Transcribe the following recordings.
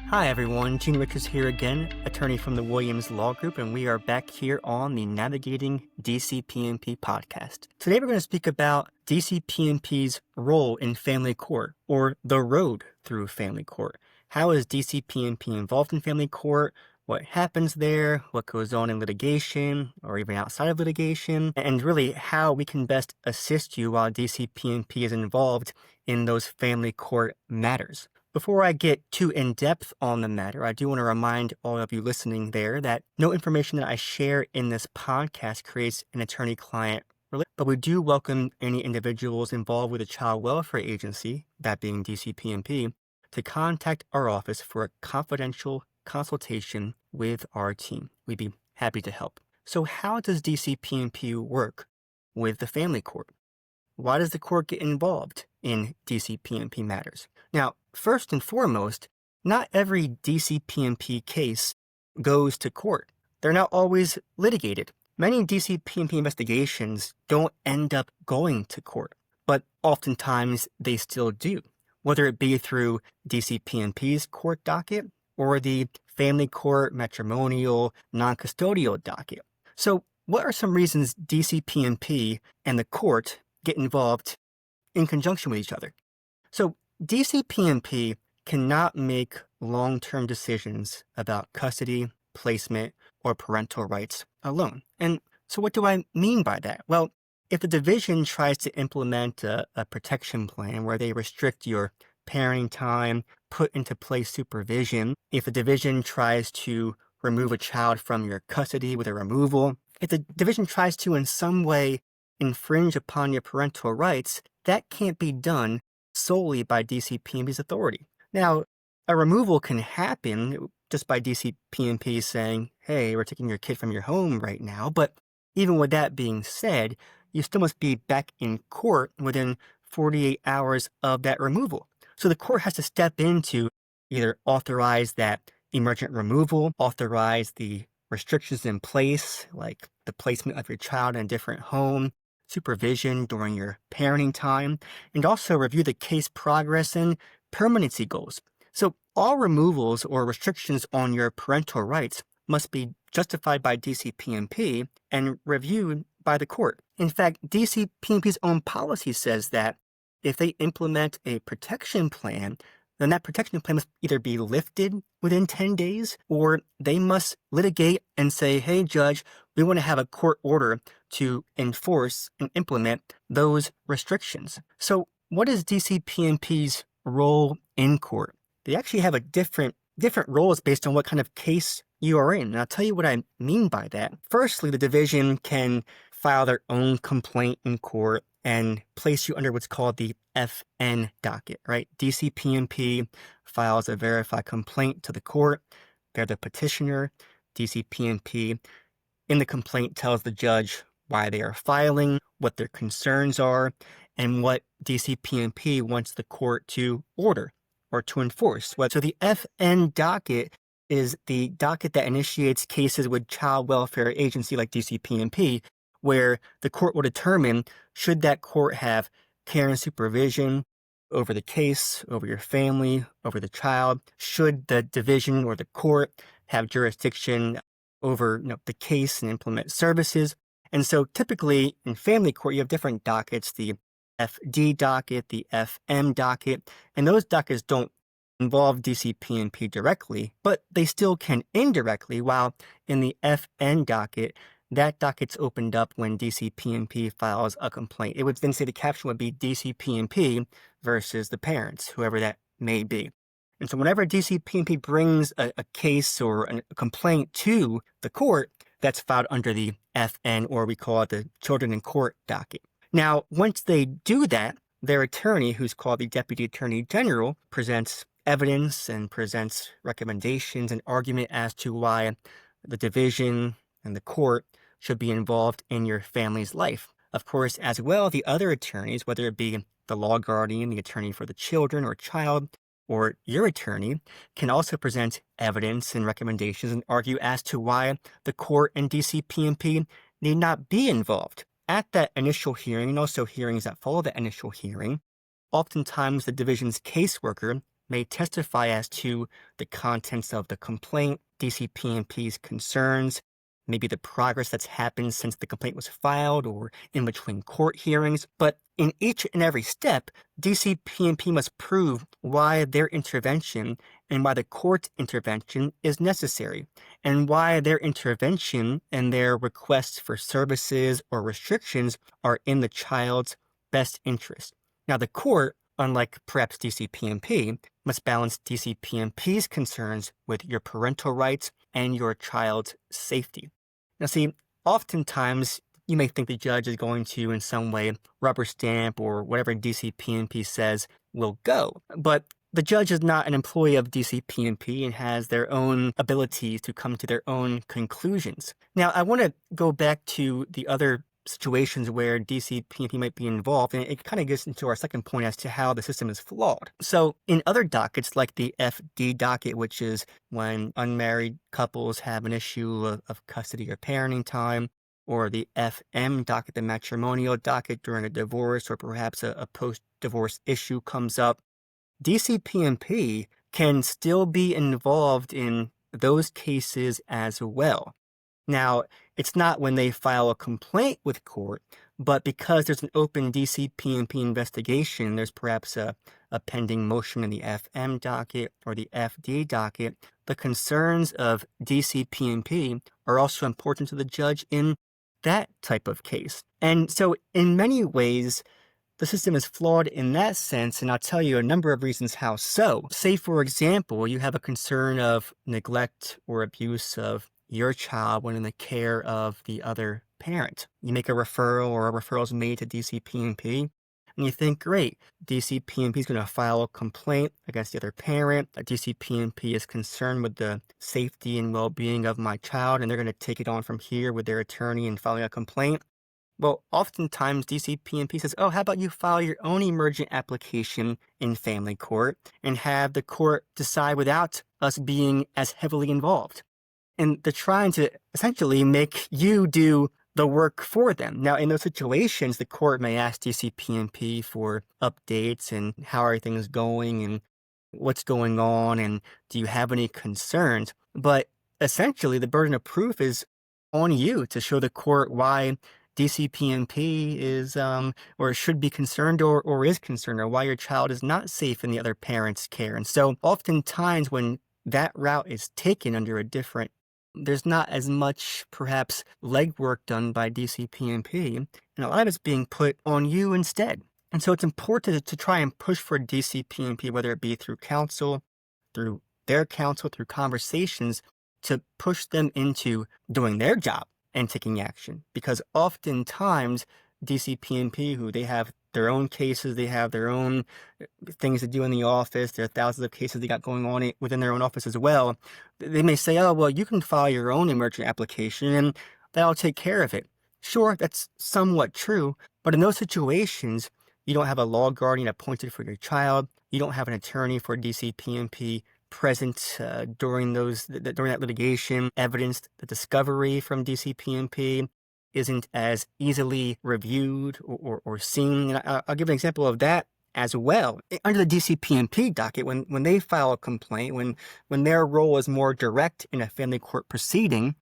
Hi everyone, Gene Richards here again, attorney from the Williams Law Group, and we are back here on the Navigating DCP&P podcast. Today we're going to speak about DCP&P's role in family court, or the road through family court. How is DCP&P involved in family court? What happens there? What goes on in litigation, or even outside of litigation? And really how we can best assist you while DCP&P is involved in those family court matters. Before I get too in-depth on the matter, I do want to remind all of you listening there that no information that I share in this podcast creates an attorney-client relationship, but we do welcome any individuals involved with a child welfare agency, that being DCP&P, to contact our office for a confidential consultation with our team. We'd be happy to help. So how does DCP&P work with the family court? Why does the court get involved in DCP&P matters? Now, first and foremost, not every DCP&P case goes to court. They're not always litigated. Many DCP&P investigations don't end up going to court, but oftentimes they still do, whether it be through DCP&P's court docket or the family court matrimonial non-custodial docket. So what are some reasons DCP&P and the court get involved in conjunction with each other? So DCP&P cannot make long-term decisions about custody, placement, or parental rights alone. And so what do I mean by that? Well, if the division tries to implement a protection plan where they restrict your parenting time, put into place supervision, if the division tries to remove a child from your custody with a removal, if the division tries to in some way infringe upon your parental rights, that can't be done solely by DCP&P's authority. Now, a removal can happen just by DCP&P saying, hey, we're taking your kid from your home right now, but even with that being said, you still must be back in court within 48 hours of that removal. So the court has to step in to either authorize that emergent removal, authorize the restrictions in place, like the placement of your child in a different home, supervision during your parenting time, and also review the case progress and permanency goals. So all removals or restrictions on your parental rights must be justified by DCP&P and reviewed by the court. In fact, DCP&P's own policy says that if they implement a protection plan, then that protection plan must either be lifted within 10 days or they must litigate and say, hey, judge, we want to have a court order to enforce and implement those restrictions. So what is DCP&P's role in court? They actually have a different roles based on what kind of case you are in. And I'll tell you what I mean by that. Firstly, the division can file their own complaint in court and place you under what's called the FN docket, right? DCP&P files a verified complaint to the court. They're the petitioner. DCP&P in the complaint tells the judge why they are filing, what their concerns are, and what DCP&P wants the court to order or to enforce. So the FN docket is the docket that initiates cases with child welfare agency like DCP&P, where the court will determine should that court have care and supervision over the case, over your family, over the child. Should the division or the court have jurisdiction over the case and implement services. And so typically in family court, you have different dockets, the FD docket, the FM docket, and those dockets don't involve DCP&P directly, but they still can indirectly, while in the FN docket, that docket's opened up when DCP&P files a complaint. It would then say the caption would be DCP&P versus the parents, whoever that may be. And so whenever DCP&P brings a case or a complaint to the court, that's filed under the FN, or we call it the Children in Court docket. Now, once they do that, their attorney, who's called the Deputy Attorney General, presents evidence and presents recommendations and argument as to why the division and the court should be involved in your family's life. Of course, as well, the other attorneys, whether it be the law guardian, the attorney for the children or child, or your attorney, can also present evidence and recommendations and argue as to why the court and DCP&P need not be involved. At that initial hearing, and also hearings that follow that initial hearing, oftentimes the division's caseworker may testify as to the contents of the complaint, DCP&P's concerns, maybe the progress that's happened since the complaint was filed or in between court hearings. But in each and every step, DCP&P must prove why their intervention and why the court intervention is necessary, and why their intervention and their requests for services or restrictions are in the child's best interest. Now, the court, unlike perhaps DCP&P, must balance DCP&P's concerns with your parental rights and your child's safety. Now, see, oftentimes you may think the judge is going to, in some way, rubber stamp or whatever DCP&P says will go. But the judge is not an employee of DCP&P and has their own abilities to come to their own conclusions. Now, I want to go back to the other situations where DCP&P might be involved, and it kind of gets into our second point as to how the system is flawed. So in other dockets, like the FD docket, which is when unmarried couples have an issue of custody or parenting time, or the FM docket, the matrimonial docket during a divorce or perhaps a post-divorce issue comes up, DCP&P can still be involved in those cases as well. Now, it's not when they file a complaint with court, but because there's an open DCP&P investigation, there's perhaps a pending motion in the FM docket or the FD docket, the concerns of DCP&P are also important to the judge in that type of case. And so in many ways, the system is flawed in that sense, and I'll tell you a number of reasons how so. Say, for example, you have a concern of neglect or abuse of your child when in the care of the other parent. You make a referral or a referral is made to DCP&P, and you think, great, DCP&P is going to file a complaint against the other parent. DCP&P is concerned with the safety and well-being of my child, and they're going to take it on from here with their attorney and filing a complaint. Well, oftentimes DCP&P says, oh, how about you file your own emergent application in family court and have the court decide without us being as heavily involved. And they're trying to essentially make you do the work for them. Now, in those situations, the court may ask DCP&P for updates and how everything is going and what's going on and do you have any concerns. But essentially, the burden of proof is on you to show the court why DCP&P is or should be concerned or is concerned, or why your child is not safe in the other parent's care. And so oftentimes when that route is taken under a different, there's not as much perhaps legwork done by DCP&P, and a lot of it's being put on you instead. And so it's important to try and push for DCP&P, whether it be through counsel, through their counsel, through conversations, to push them into doing their job and taking action. Because oftentimes DCP&P, who they have their own cases, they have their own things to do in the office, there are thousands of cases they got going on within their own office as well, they may say, oh, well, you can file your own emergent application and that'll take care of it. Sure, that's somewhat true, but in those situations, you don't have a law guardian appointed for your child, you don't have an attorney for DCP&P present during that litigation. Evidence, the discovery from DCP&P isn't as easily reviewed or seen. And I'll give an example of that as well. Under the DCP&P docket, when they file a complaint, when their role is more direct in a family court proceeding,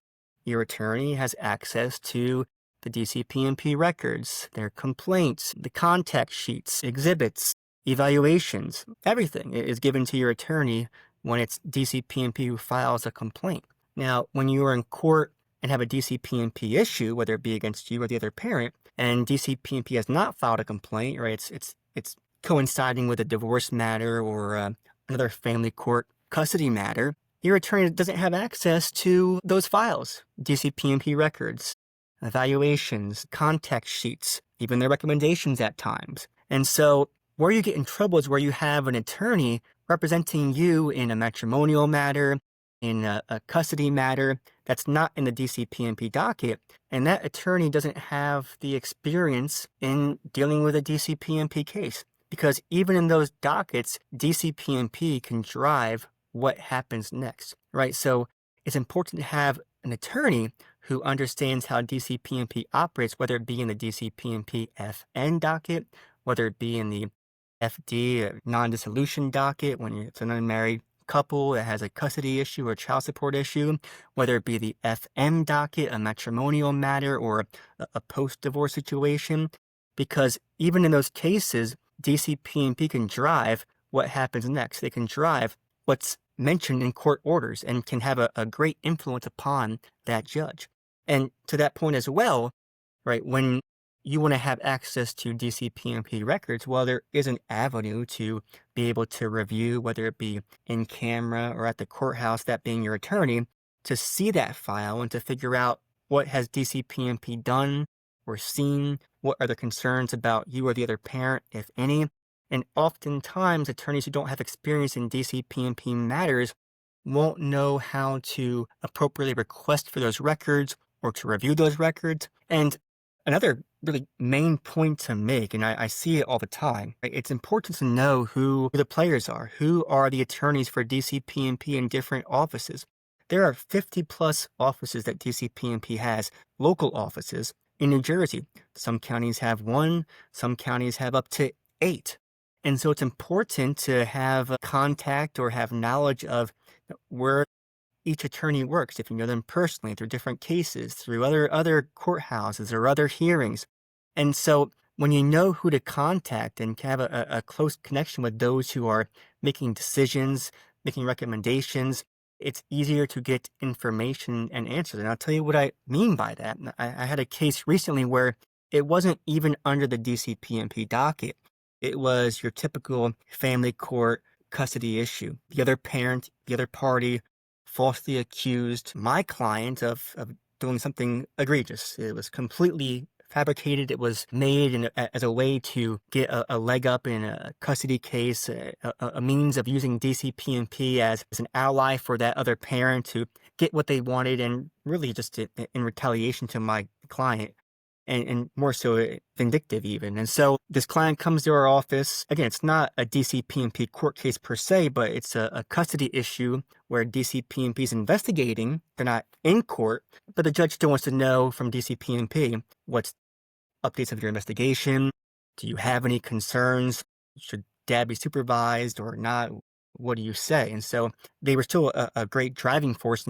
your attorney has access to the DCP&P records, their complaints, the contact sheets, exhibits, evaluations. Everything is given to your attorney when it's DCP&P who files a complaint. Now, when you are in court and have a DCP&P issue, whether it be against you or the other parent, and DCP&P has not filed a complaint, right? It's coinciding with a divorce matter or another family court custody matter, your attorney doesn't have access to those files, DCP&P records, evaluations, contact sheets, even their recommendations at times. And so where you get in trouble is where you have an attorney representing you in a matrimonial matter, in a custody matter that's not in the DCP&P docket, and that attorney doesn't have the experience in dealing with a DCP&P case. Because even in those dockets, DCP&P can drive what happens next, right? So it's important to have an attorney who understands how DCP&P operates, whether it be in the DCP&P FN docket, whether it be in the FD, a non-dissolution docket, when it's an unmarried couple that has a custody issue or child support issue, whether it be the FM docket, a matrimonial matter, or a post-divorce situation. Because even in those cases, DCP&P can drive what happens next. They can drive what's mentioned in court orders and can have a great influence upon that judge. And to that point as well, right, when you want to have access to DCP&P records, well, there is an avenue to be able to review, whether it be in camera or at the courthouse, that being your attorney, to see that file and to figure out what has DCP&P done or seen, what are the concerns about you or the other parent, if any. And oftentimes, attorneys who don't have experience in DCP&P matters won't know how to appropriately request for those records or to review those records. And another really main point to make, and I see it all the time, right? It's important to know who the players are, who are the attorneys for DCP&P in different offices. There are 50 plus offices that DCP&P has, local offices in New Jersey. Some counties have 1, some counties have up to 8. And so it's important to have contact or have knowledge of where each attorney works, if you know them personally, through different cases, through other courthouses or other hearings. And so when you know who to contact and have a close connection with those who are making decisions, making recommendations, it's easier to get information and answers. And I'll tell you what I mean by that. I had a case recently where it wasn't even under the DCP&P docket. It was your typical family court custody issue. The other parent, the other party, falsely accused my client of doing something egregious. It was completely fabricated. It was made as a way to get a leg up in a custody case, a means of using DCP&P as an ally for that other parent to get what they wanted, and really just in retaliation to my client. And more so vindictive even. And so this client comes to our office. Again, it's not a DCP&P court case per se, but it's a custody issue where DCP&P is investigating. They're not in court, but the judge still wants to know from DCP&P what's updates of your investigation. Do you have any concerns? Should dad be supervised or not? What do you say? And so they were still a great driving force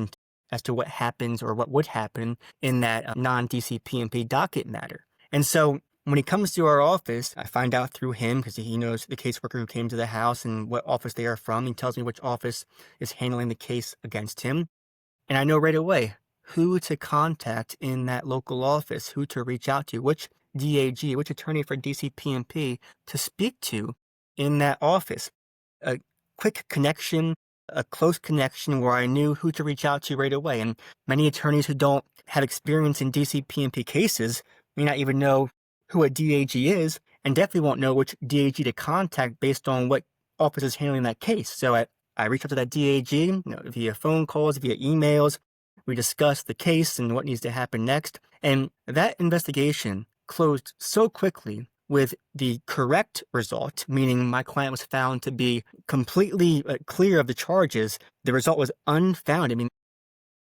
as to what happens or what would happen in that non-DCP&P docket matter. And so when he comes to our office, I find out through him, because he knows the caseworker who came to the house and what office they are from. He tells me which office is handling the case against him. And I know right away who to contact in that local office, who to reach out to, which DAG, which attorney for DCP&P to speak to in that office. A quick connection, a close connection where I knew who to reach out to right away. And many attorneys who don't have experience in DCP&P cases may not even know who a DAG is, and definitely won't know which DAG to contact based on what office is handling that case. So I reach out to that DAG, via phone calls, via emails. We discuss the case and what needs to happen next. And that investigation closed so quickly with the correct result, meaning my client was found to be completely clear of the charges. The result was unfounded. I mean,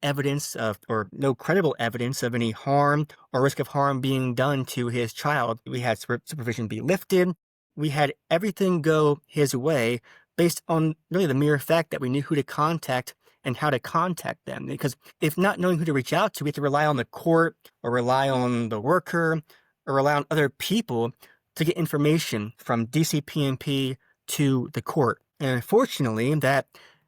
evidence of, or no credible evidence of any harm or risk of harm being done to his child. We had supervision be lifted. We had everything go his way based on really the mere fact that we knew who to contact and how to contact them. Because if not knowing who to reach out to, we have to rely on the court or rely on the worker or rely on other people to get information from DCP&P to the court. And unfortunately, that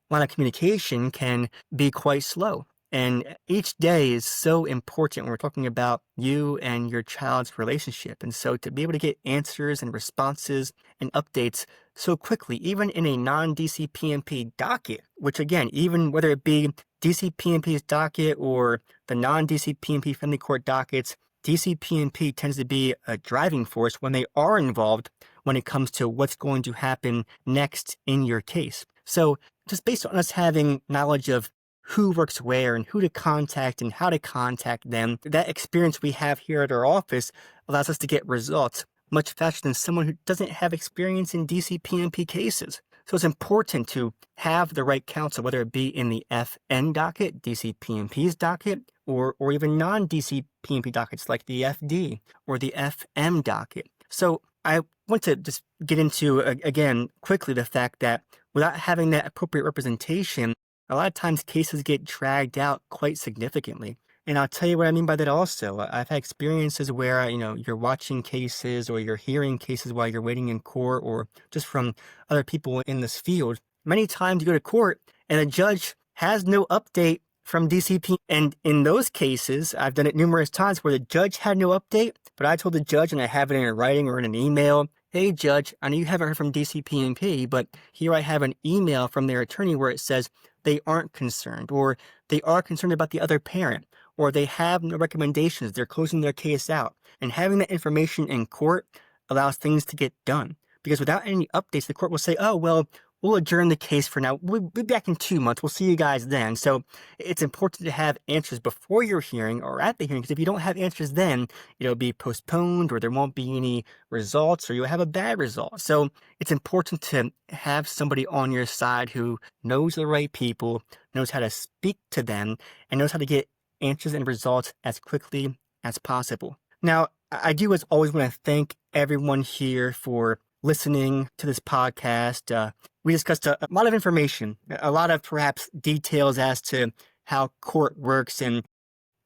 line of communication can be quite slow. And each day is so important when we're talking about you and your child's relationship. And so to be able to get answers and responses and updates so quickly, even in a non-DCP&P docket, which again, even whether it be DCP&P's docket or the non-DCP&P family court dockets, DCP&P tends to be a driving force when they are involved when it comes to what's going to happen next in your case. So just based on us having knowledge of who works where and who to contact and how to contact them, that experience we have here at our office allows us to get results much faster than someone who doesn't have experience in DCP&P cases. So it's important to have the right counsel, whether it be in the FN docket, DCP&P's docket, or even non-DCP&P dockets like the FD or the FM docket. So I want to just get into, again, quickly the fact that without having that appropriate representation, a lot of times cases get dragged out quite significantly. And I'll tell you what I mean by that also. I've had experiences where, you're watching cases or you're hearing cases while you're waiting in court or just from other people in this field. Many times you go to court and a judge has no update from DCP. And in those cases, I've done it numerous times where the judge had no update, but I told the judge, and I have it in writing or in an email, hey, judge, I know you haven't heard from DCP&P, but here I have an email from their attorney where it says they aren't concerned, or they are concerned about the other parent, or they have no recommendations, they're closing their case out. And having that information in court allows things to get done. Because without any updates, the court will say, oh, well, we'll adjourn the case for now. We'll be back in 2 months. We'll see you guys then. So it's important to have answers before your hearing or at the hearing, because if you don't have answers then, it'll be postponed or there won't be any results or you'll have a bad result. So it's important to have somebody on your side who knows the right people, knows how to speak to them, and knows how to get answers and results as quickly as possible. Now, I do as always want to thank everyone here for listening to this podcast. We discussed a lot of information, a lot of perhaps details as to how court works and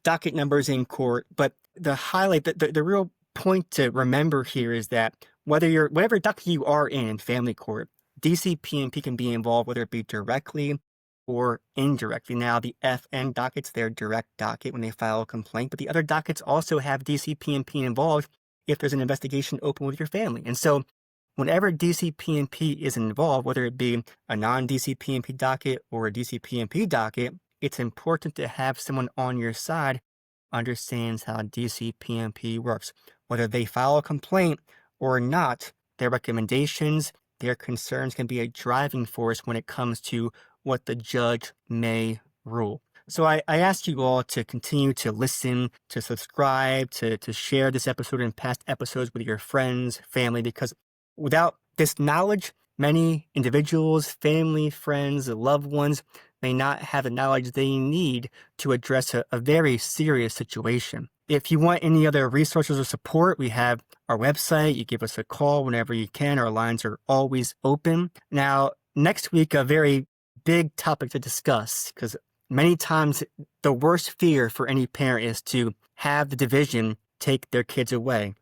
docket numbers in court. But the highlight, the real point to remember here is that whatever docket you are in family court, DCP&P can be involved, whether it be directly or indirectly. Now, the FN dockets, their direct docket when they file a complaint, but the other dockets also have DCP&P involved if there's an investigation open with your family. And so whenever DCP&P is involved, whether it be a non-DCP&P docket or a DCP&P docket, it's important to have someone on your side who understands how DCP&P works. Whether they file a complaint or not, their recommendations, their concerns can be a driving force when it comes to what the judge may rule. So I ask you all to continue to listen, to subscribe, to share this episode and past episodes with your friends, family, because without this knowledge, many individuals, family, friends, loved ones may not have the knowledge they need to address a very serious situation. If you want any other resources or support, we have our website. You give us a call whenever you can. Our lines are always open. Now, next week, a very big topic to discuss, because many times the worst fear for any parent is to have the division take their kids away.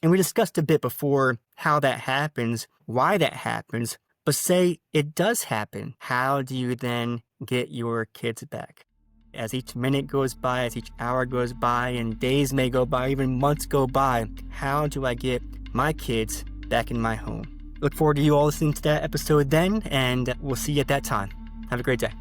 And we discussed a bit before how that happens, why that happens, but say it does happen. How do you then get your kids back? As each minute goes by, as each hour goes by, and days may go by, even months go by, how do I get my kids back in my home? Look forward to you all listening to that episode then, and we'll see you at that time. Have a great day.